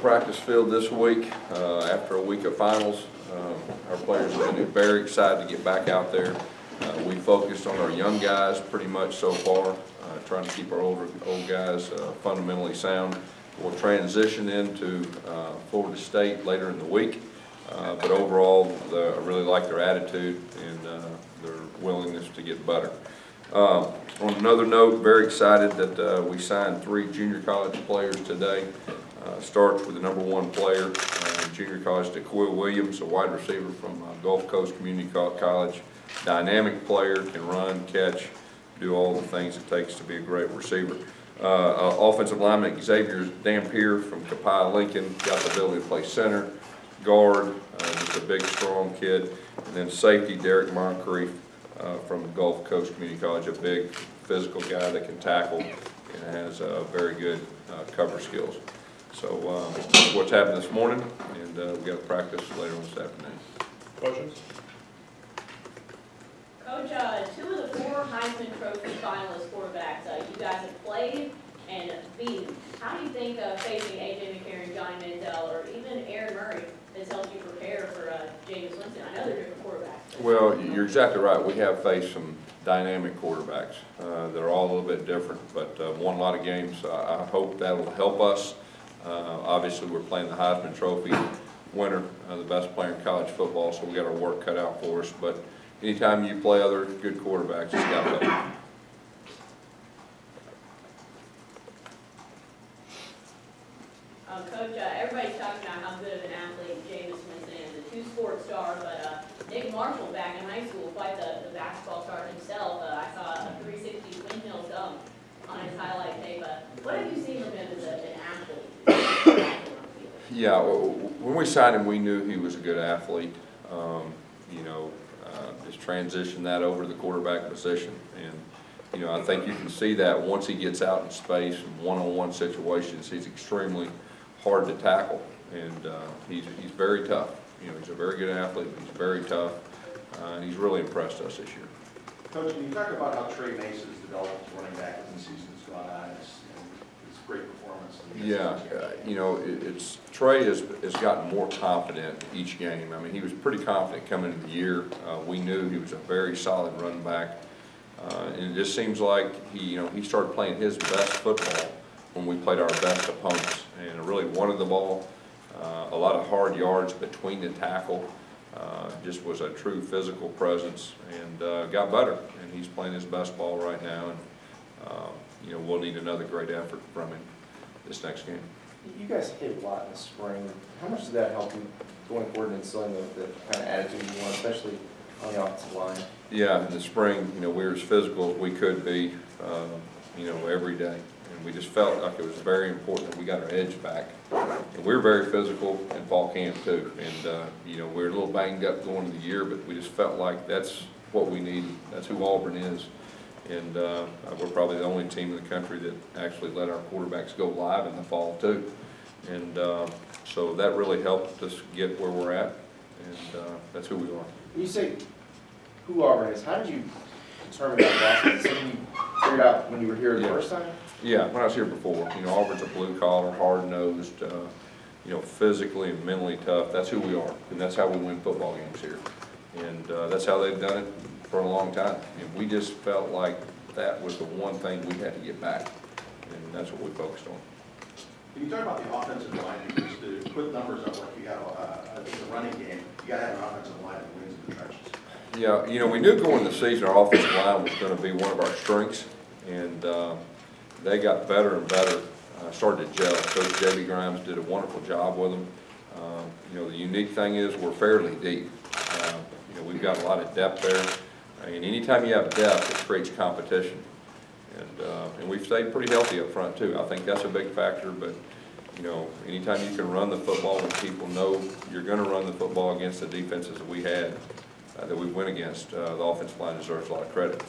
practice field this week after a week of finals. Our players have been very excited to get back out there. We focused on our young guys pretty much so far, trying to keep our old guys fundamentally sound. We'll transition into Florida State later in the week, but overall, I really like their attitude and their willingness to get better. On another note, very excited that we signed 3 junior college players today. Starts with the #1 player in junior college, DeQuil Williams, a wide receiver from Gulf Coast Community College. Dynamic player, can run, catch, do all the things it takes to be a great receiver. Offensive lineman Xavier Dampier from Copiah Lincoln, got the ability to play center, guard, just a big, strong kid. And then safety Derek Moncrief from Gulf Coast Community College, a big physical guy that can tackle and has very good cover skills. So what's happened this morning, and we got practice later on this afternoon. Questions? Coach, 2 of the 4 Heisman Trophy finalist quarterbacks you guys have played and beaten. How do you think facing A.J. McCarron, Johnny Manziel, or even Aaron Murray has helped you prepare for Jameis Winston? I know they're different quarterbacks. Well, you're exactly right. We have faced some dynamic quarterbacks. They're all a little bit different, but won a lot of games. I hope that will help us. Obviously, we're playing the Heisman Trophy winner, the best player in college football, so we got our work cut out for us. But anytime you play other good quarterbacks, it's got to help. Coach, everybody's talking about how good of an athlete Jameis Winston is, a 2-sport star, but Nick Marshall back in high school, quite the basketball star himself. I saw a 360 windmill dunk on his highlight tape. What have you seen from him as an athlete? Yeah, when we signed him, we knew he was a good athlete. You know, just transition that over to the quarterback position. And, you know, I think you can see that once he gets out in space and one-on-one situations, he's extremely hard to tackle. And he's very tough. You know, he's a very good athlete, but he's very tough. And he's really impressed us this year. Coach, can you talk about how Trey Mason's developed as running back as the season's gone on? It's great performance. Yeah, you know, Trey has gotten more confident each game. I mean, he was pretty confident coming into the year. We knew he was a very solid running back, and it just seems like he started playing his best football when we played our best opponents, and really wanted the ball. A lot of hard yards between the tackle. Just was a true physical presence, and got better. And he's playing his best ball right now, and you know, we'll need another great effort from him this next game. You guys hit a lot in the spring. How much did that help you going forward and instilling the kind of attitude you want, especially on the offensive line? Yeah, in the spring, you know, we were as physical as we could be, you know, every day. And we just felt like it was very important that we got our edge back. And we were very physical in fall camp too. And, you know, we were a little banged up going into the year, but we just felt like that's what we needed. That's who Auburn is. And we're probably the only team in the country that actually let our quarterbacks go live in the fall too. And so that really helped us get where we're at, and that's who we are. When you say who Auburn is, how did you determine that process? Something you figured out when you were here the first time? Yeah, when I was here before. You know, Auburn's a blue-collar, hard-nosed, you know, physically and mentally tough. That's who we are, and that's how we win football games here. And that's how they've done it for a long time. And we just felt like that was the one thing we had to get back, and that's what we focused on. Can you talk about the offensive line? Because to put numbers up like you have the running game, you got to have an offensive line that wins in the trenches. Yeah, you know, we knew going into the season our offensive line was going to be one of our strengths, and they got better and better, started to gel. Coach J.B. Grimes did a wonderful job with them. You know, the unique thing is we're fairly deep. You know, we've got a lot of depth there. And anytime you have depth, it creates competition. And we've stayed pretty healthy up front too. I think that's a big factor, but you know, anytime you can run the football and people know you're going to run the football against the defenses that we had, that we went against, the offensive line deserves a lot of credit.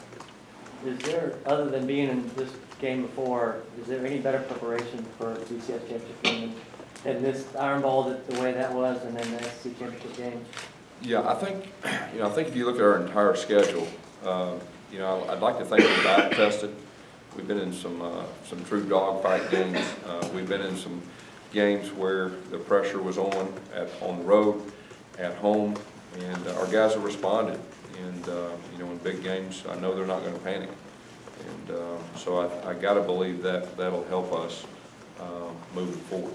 Is there, other than being in this game before, is there any better preparation for BCS Championship game than this Iron Bowl the way that was, and then the SEC Championship game? Yeah, I think if you look at our entire schedule, you know, I'd like to think we're battle tested. We've been in some true dogfight games. We've been in some games where the pressure was on the road, at home, and our guys have responded. And you know, in big games, I know they're not going to panic. And so I got to believe that that'll help us moving forward.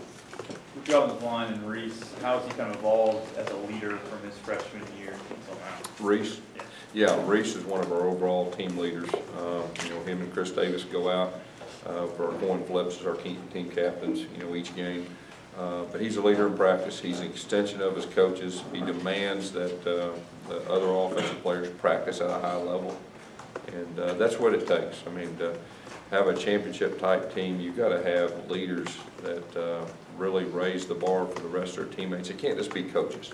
With the offensive line and Reese, how has he kind of evolved as a leader from his freshman year until now? Reese? Yeah, Reese is one of our overall team leaders. You know, him and Chris Davis go out for our coin flips as our team captains, you know, each game. But he's a leader in practice. He's an extension of his coaches. He demands that the other offensive players practice at a high level. And that's what it takes. I mean, to have a championship-type team, you've got to have leaders that really raise the bar for the rest of their teammates. It can't just be coaches.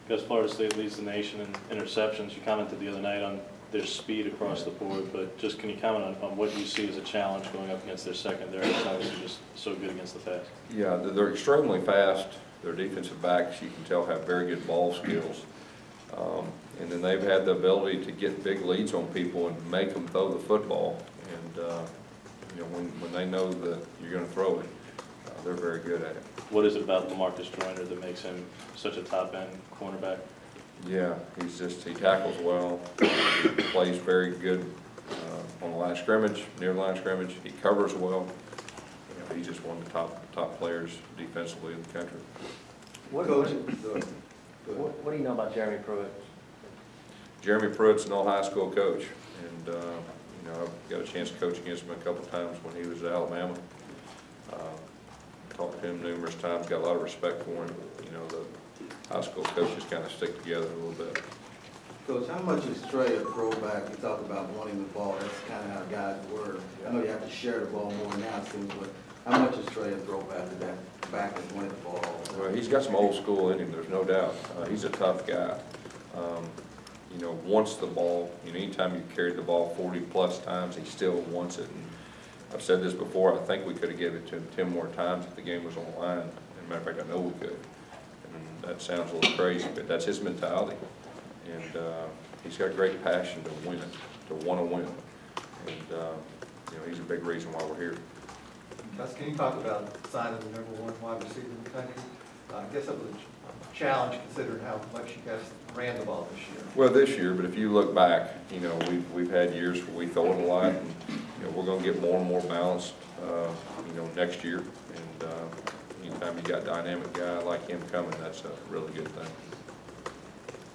Gus, Florida State leads the nation in interceptions. You commented the other night on their speed across the board, but just can you comment on what you see as a challenge going up against their secondary? It's obviously just so good against the pass. Yeah, they're extremely fast. Their defensive backs, you can tell, have very good ball skills. And then they've had the ability to get big leads on people and make them throw the football. And you know, when they know that you're going to throw it, they're very good at it. What is it about Lamarcus Joyner that makes him such a top-end cornerback? Yeah, he tackles well, he plays very good on the line of scrimmage, near the line of scrimmage. He covers well. You know, he's just one of the top players defensively in the country. What do you know about Jeremy Pruitt? Jeremy Pruitt's an all high school coach, and you know, I've got a chance to coach against him a couple of times when he was at Alabama. Talked to him numerous times, got a lot of respect for him. You know, the high school coaches kind of stick together a little bit. Coach, how much is Trey a throwback? You talk about wanting the ball. That's kind of how guys were. I know you have to share the ball more now, it seems, but how much is Trey a throwback to that back and winning the ball? Well, he's got some old school in him, there's no doubt. He's a tough guy. You know, wants the ball. You know, anytime you carried the ball 40-plus times, he still wants it. And I've said this before, I think we could have given it to him 10 more times if the game was on the line. As a matter of fact, I know we could. And that sounds a little crazy, but that's his mentality. And he's got great passion to win, to want to win. And you know, he's a big reason why we're here. Gus, can you talk about signing the #1 wide receiver in the country? I guess it was a challenge considering how much you guys ran the ball this year. Well, this year, but if you look back, you know, we've had years where we throw it a lot, and you know, we're going to get more and more balanced, you know, next year. And anytime you got a dynamic guy like him coming, that's a really good thing.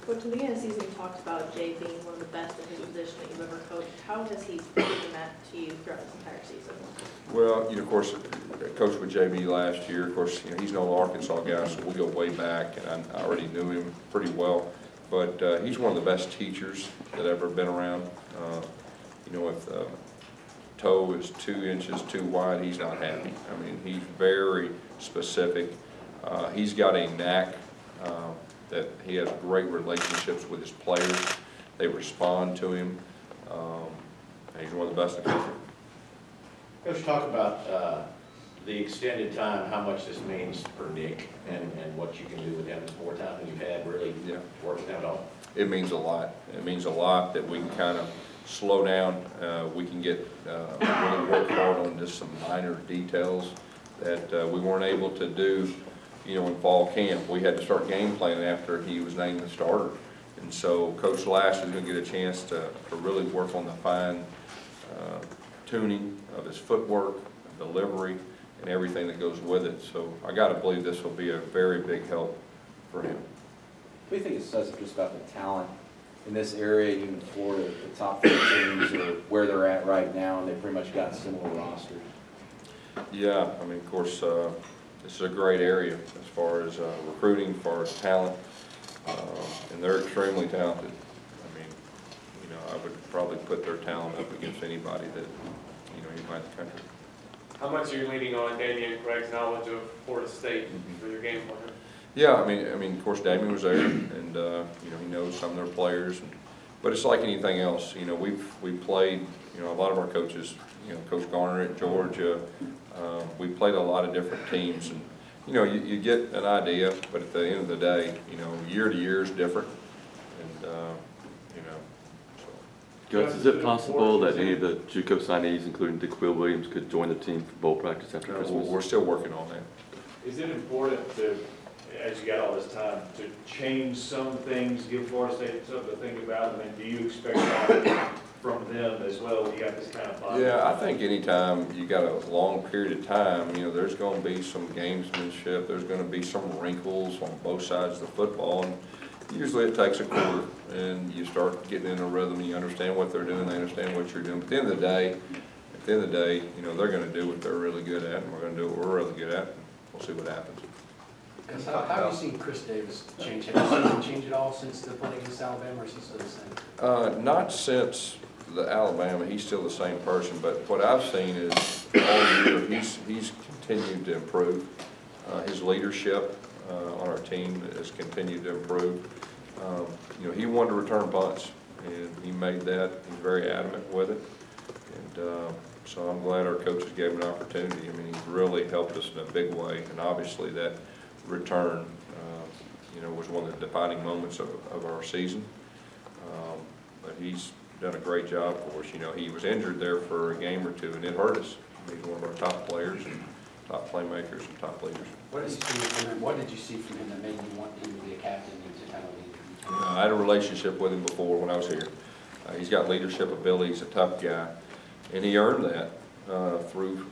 Coach, at the beginning of the season, you talked about Jay being one of the best in his position that you've ever coached. How has he given that to you throughout this entire season? Well, you know, of course, I coached with JB last year. Of course, you know, he's an old Arkansas guy, so we go way back, and I already knew him pretty well. But he's one of the best teachers that I've ever been around. You know, if the toe is 2 inches too wide, he's not happy. I mean, he's very specific. He's got a knack that he has great relationships with his players. They respond to him. He's one of the best in the country. Coach, talk about the extended time, how much this means for Nick and what you can do with him. It's more time than you've had really working out all. It means a lot. It means a lot that we can kind of slow down. We can get really work hard on just some minor details that we weren't able to do, you know, in fall camp. We had to start game planning after he was named the starter. And so Coach Lash is going to get a chance to really work on the fine tuning of his footwork, delivery, and everything that goes with it. So I got to believe this will be a very big help for him. What do you think it says just about the talent in this area, even Florida, the top 4 teams, or where they're at right now, and they pretty much got similar rosters? Yeah, I mean, of course, this is a great area as far as recruiting, as far as talent, and they're extremely talented. I mean, you know, I would probably put their talent up against anybody that, you know, anybody in the country. How much are you leaning on Damian Craig's knowledge of Florida State for your game plan? Yeah, I mean, of course, Damian was there, and you know, he knows some of their players, but it's like anything else. You know, we've played. You know, a lot of our coaches. You know, Coach Garner at Georgia. We played a lot of different teams, and you know, you get an idea, but at the end of the day, you know, year to year is different, and you know, so. Gus, is it possible that any of the JUCO signees, including DeQuil Williams, could join the team for bowl practice after Christmas? We're still working on that. Is it important to, as you got all this time, to change some things, give Florida State something to think about? I mean, do you expect that from them as well? You got this kind of bond? Yeah, I think anytime you got a long period of time, you know, there's going to be some gamesmanship. There's going to be some wrinkles on both sides of the football. And usually it takes a quarter, and you start getting in a rhythm, and you understand what they're doing, they understand what you're doing. But at the end of the day, you know, they're going to do what they're really good at, and we're going to do what we're really good at. We'll see what happens. How have you seen Chris Davis change? Have you seen him change at all since the play against Alabama, or is he still the same? Not since the Alabama. He's still the same person, but what I've seen is all year he's continued to improve. His leadership on our team has continued to improve. You know, he wanted to return punts, and he made that. He's very adamant with it, and so I'm glad our coaches gave him an opportunity. I mean, he's really helped us in a big way, and obviously that return, you know, was one of the defining moments of our season. But he's done a great job for us. You know, he was injured there for a game or two, and it hurt us. He's one of our top players and top playmakers and top leaders. What did you see from him? What did you see from him that made you want him to be a captain and to kind of lead? I had a relationship with him before when I was here. He's got leadership ability. He's a tough guy, and he earned that through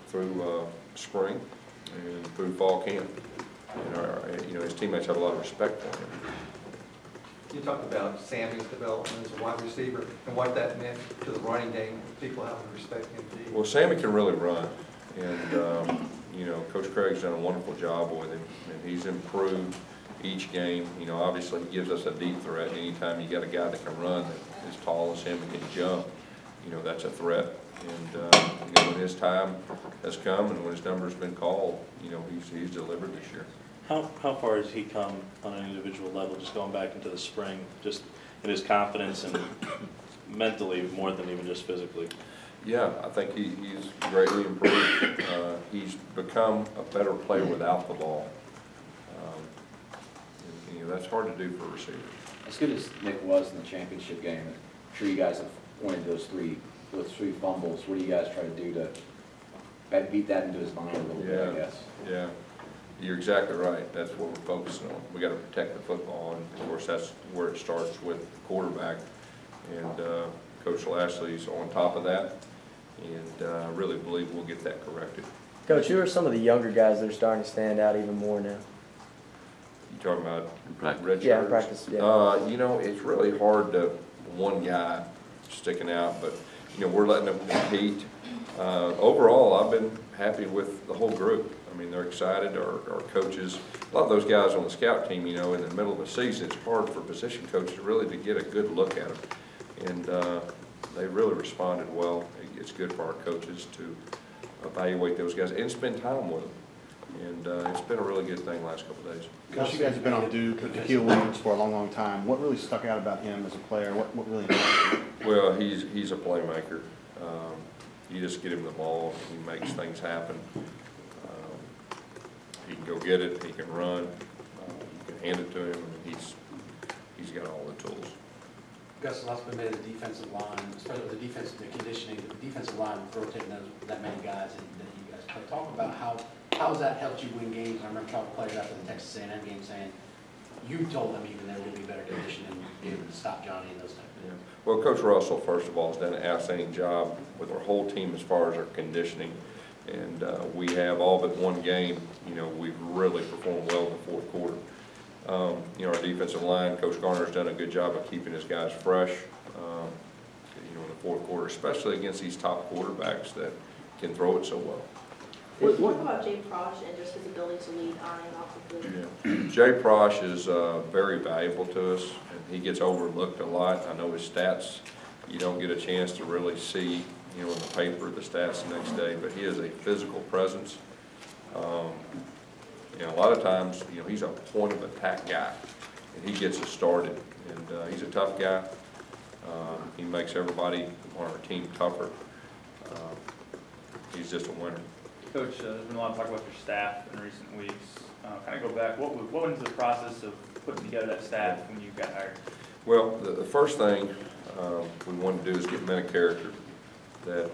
spring and through fall camp. And you know, his teammates have a lot of respect for him. You talked about Sammy's development as a wide receiver and what that meant to the running game, people having respect him. Well, Sammy can really run, and you know, Coach Craig's done a wonderful job with him, and he's improved each game. You know, obviously he gives us a deep threat. Anytime you got a guy that can run, that is tall as him and can jump, you know, that's a threat. And you know, when his time has come and when his number's been called, you know, he's delivered this year. How far has he come on an individual level, just going back into the spring, just in his confidence and mentally more than even just physically? Yeah, I think he's greatly improved. He's become a better player without the ball. And, you know, that's hard to do for a receiver. As good as Nick was in the championship game, I'm sure you guys have pointed those three fumbles. What do you guys try to do to beat that into his mind a little bit, I guess? Yeah. You're exactly right. That's what we're focusing on. We got to protect the football, and of course that's where it starts with the quarterback. And Coach Lashley's on top of that, and I really believe we'll get that corrected. Coach, who are some of the younger guys that are starting to stand out even more now? You talking about red shirts? Yeah, practice. Yeah. You know, it's really hard to one guy sticking out, but you know, we're letting them compete. Overall, I've been happy with the whole group. I mean, they're excited. Our coaches, a lot of those guys on the scout team, you know, in the middle of the season, it's hard for position coaches really to get a good look at them. And they really responded well. It's good for our coaches to evaluate those guys and spend time with them. And it's been a really good thing the last couple of days. Gus, you guys have been on Duke with DeQuil Williams for a long, long time. What really stuck out about him as a player? What really impressed you? Well, he's a playmaker. You just get him the ball, he makes things happen. He can go get it, he can run, you can hand it to him, and he's got all the tools. Gus, a lot's been made of the defensive line, especially the defense, the conditioning, the defensive line with rotating that many guys that you guys play. Talk about how has that helped you win games? I remember talking to players after the Texas A&M game saying, you told them even there would be better condition and be able to stop Johnny and those types of things. Yeah. Well, Coach Russell, first of all, has done an outstanding job with our whole team as far as our conditioning. And we have all but one game, you know, we've really performed well in the fourth quarter. You know, our defensive line, Coach Garner's done a good job of keeping his guys fresh, you know, in the fourth quarter, especially against these top quarterbacks that can throw it so well. What about Jay Prosh and just his ability to lead on and off the field? Yeah. Jay Prosh is very valuable to us, and he gets overlooked a lot. I know his stats, you don't get a chance to really see, you know, in the paper, the stats the next day, but he is a physical presence. You know, a lot of times, you know, he's a point of attack guy, and he gets us started, and he's a tough guy. He makes everybody on our team tougher. He's just a winner. Coach, there's been a lot of talk about your staff in recent weeks. Kind of go back, what went into the process of putting together that staff when you got hired? Well, the first thing we want to do is get men of character that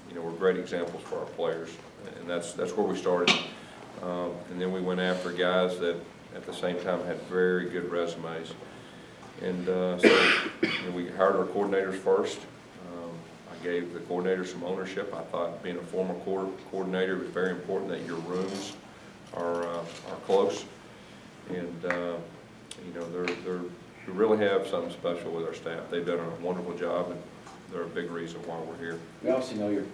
you know, were great examples for our players, and that's where we started. And then we went after guys that at the same time had very good resumes. And so you know, we hired our coordinators first. I gave the coordinators some ownership. I thought being a former coordinator, it was very important that your rooms are close. And you know, we really have something special with our staff. They've done a wonderful job, and they're a big reason why we're here. We obviously know you're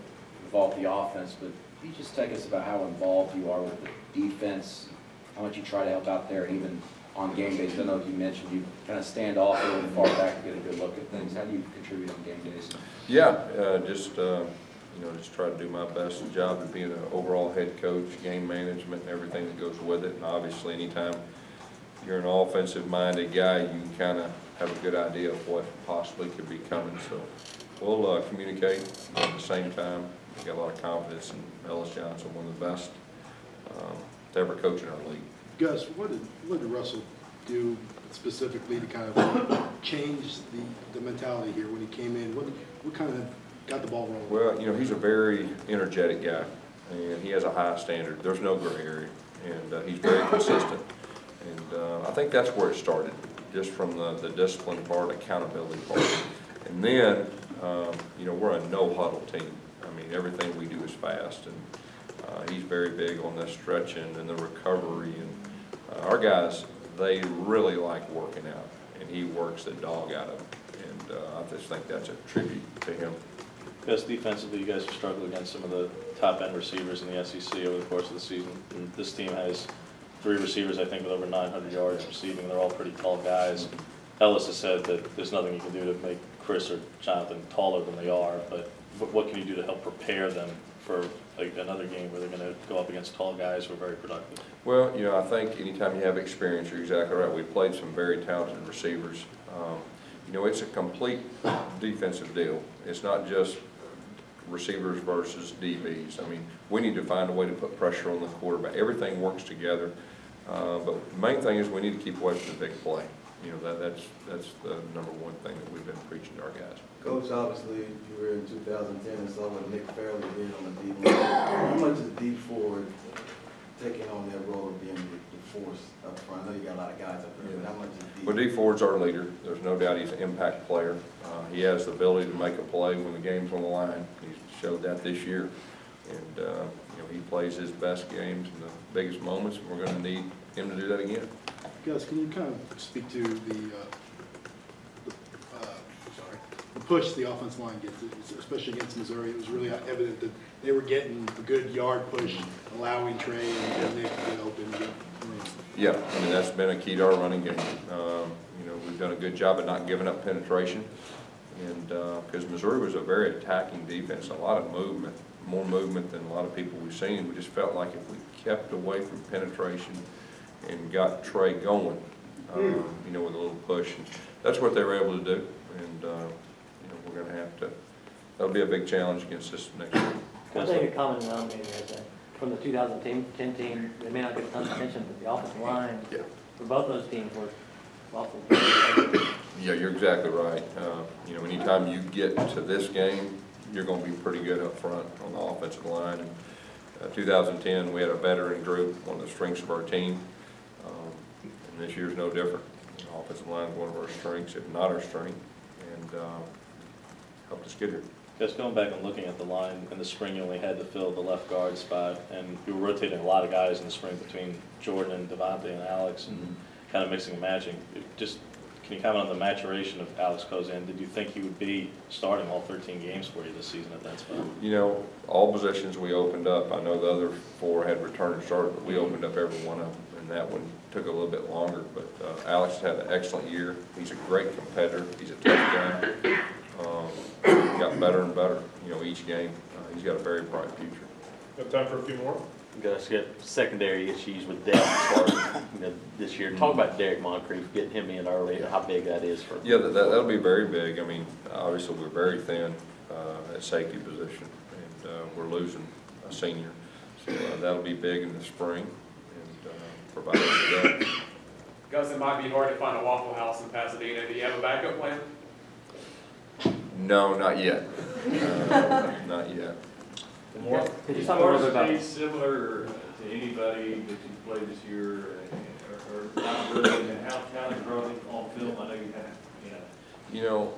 involved in the offense, but can you just take us about how involved you are with the defense, how much you try to help out there, and even on game days? I know you mentioned you kind of stand off a little far back to get a good look at things. How do you contribute on game days? Yeah, just you know, just try to do my best job of being an overall head coach, game management, and everything that goes with it. And obviously, anytime you're an offensive-minded guy, you kind of have a good idea of what possibly could be coming. So we'll communicate. At the same time, we got a lot of confidence in Ellis Johnson, one of the best to ever coach in our league. Gus, what did Russell do specifically to kind of change the mentality here when he came in? What kind of got the ball rolling? Well, you know, he's a very energetic guy, and he has a high standard. There's no gray area, and he's very consistent. And I think that's where it started, just from the discipline part, accountability part. And then, you know, we're a no-huddle team. I mean, everything we do is fast, and he's very big on the stretching and the recovery. And our guys, they really like working out, and he works the dog out of them. And I just think that's a tribute to him. Yes, defensively, you guys have struggled against some of the top-end receivers in the SEC over the course of the season. And this team has 3 receivers, I think, with over 900 yards receiving. They're all pretty tall guys. Ellis has said that there's nothing you can do to make Chris or Jonathan taller than they are, but what can you do to help prepare them for like another game where they're going to go up against tall guys who are very productive? Well, you know, I think anytime you have experience, you're exactly right. We played some very talented receivers. You know, it's a complete defensive deal. It's not just receivers versus DBs. I mean, we need to find a way to put pressure on the quarterback. Everything works together. But the main thing is we need to keep away from the big play. You know, that's the number one thing that we've been preaching to our guys. Coach, obviously, you were in 2010 and saw what Nick Fairley did on the D line. How much is D forward taking on that role of being the force up front? I know you got a lot of guys up there, but how much is D? Well, D Ford's our leader. There's no doubt he's an impact player. He has the ability to make a play when the game's on the line. He's showed that this year. And, you know, he plays his best games in the biggest moments, and we're going to need him to do that again. Gus, can you kind of speak to the push the offensive line gets, especially against Missouri? It was really evident that they were getting a good yard push, allowing Trey and Nick to get open. Yeah, I mean, that's been a key to our running game. You know, we've done a good job of not giving up penetration, and because Missouri was a very attacking defense, a lot of movement, more movement than a lot of people we've seen. We just felt like if we kept away from penetration and got Trey going, you know, with a little push, and that's what they were able to do. And you know, we're going to have to. That'll be a big challenge against us next year. I think a common denominator is that from the 2010 team, they may not get a ton of attention, but the offensive line for both those teams were awful. Yeah, you're exactly right. You know, anytime you get to this game, you're going to be pretty good up front on the offensive line. And 2010, we had a veteran group, one of the strengths of our team. And this year's no different. The offensive line is one of our strengths, if not our strength, and helped us get here. Just going back and looking at the line, in the spring you only had to fill the left guard spot, and you were rotating a lot of guys in the spring between Jordan and Devontae and Alex, and kind of mixing and matching. Just can you comment on the maturation of Alex Kozan? Did you think he would be starting all 13 games for you this season at that spot? You know, all positions we opened up. I know the other 4 had returned and started, but we opened up every one of them, and that one took a little bit longer. But Alex had an excellent year. He's a great competitor. He's a tough guy. He got better and better, you know, each game. He's got a very bright future. Got time for a few more? Gus, got secondary issues with depth you know, this year. Talk about Derek Moncrief, getting him in early, and how big that is for him. Yeah, that'll be very big. I mean, obviously we're very thin at safety position, and we're losing a senior. So that'll be big in the spring, and provide us with that. Gus, it might be hard to find a Waffle House in Pasadena. Do you have a backup plan? No, not yet. Not yet. Could you talk a little bit about? Is similar to anybody that you played this year, or not really, and how talented are they on film? I know you have, You know,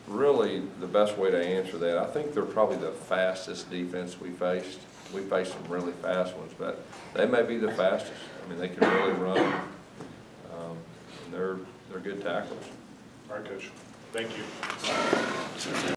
really, the best way to answer that, I think they're probably the fastest defense we faced. We faced some really fast ones, but they may be the fastest. I mean, they can really run, and they're good tacklers. All right, Coach. Thank you.